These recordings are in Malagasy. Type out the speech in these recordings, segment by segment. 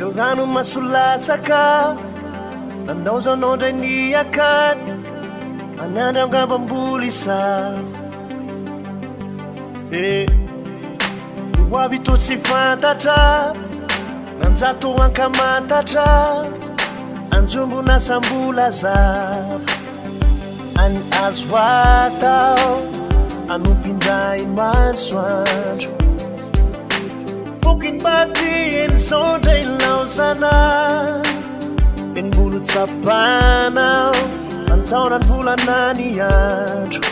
eo rano masolatsaka andao zao anao ndray ny akany anandra angambamboly isavy ho avy to tsy fantatra nanjato ankamantatra anjombo nasambola zava any azo atao anompindray masoandro fokiny baty eny zao ndray laozana embolo tsapanao antaonany volana ny andro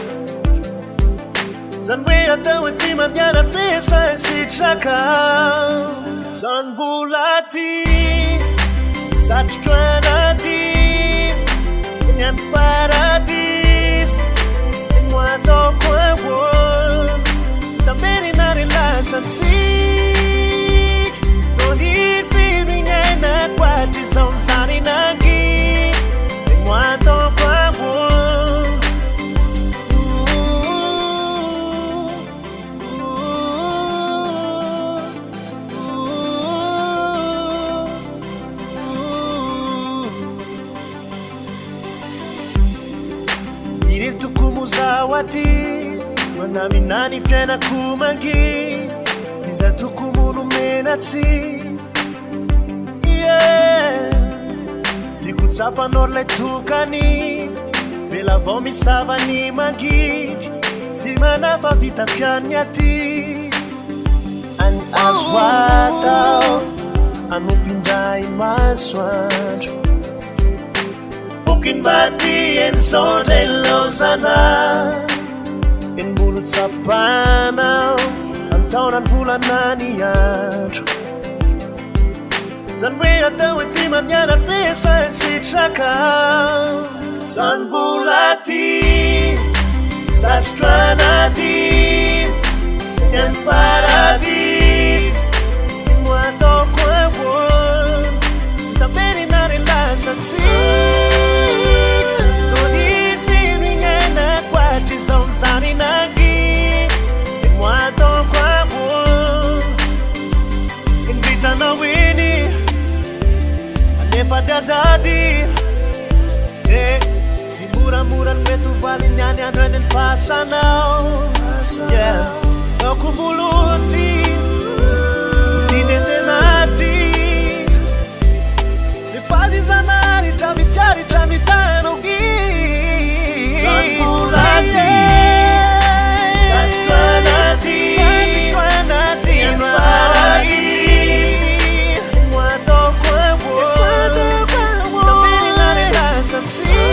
zany hoe atao ety mamiana fesa sitraka zany mbola ty satrotranaty ny any paradis no ataoko eo tambeninary lasantsik no ny firignena quatry zao zany nangy no ataoko eo Zawati manaminany fiainako mangi fiza tokomono menatsy tiako tsapanao lay tokany vela vao misavany mangidy sy manafa vitapiany aty any azo atao anompindray masoandro fokiny baty eny zao ndray laozana embolo tsapanao antaonany volana ny andro zany hoe atao ety mamiana fesa sitraka zany mbola ty satrotranaty ny paradis no ataoko eo tambeninary lasantsy zao zany nangy no ataoko eo invitanao iny anefa ty azady tsy moramora ny mety hovaliny any andro eny ny fasanao akomboloty ty tetenaty mifazy zanary tramitiaritra mitanao see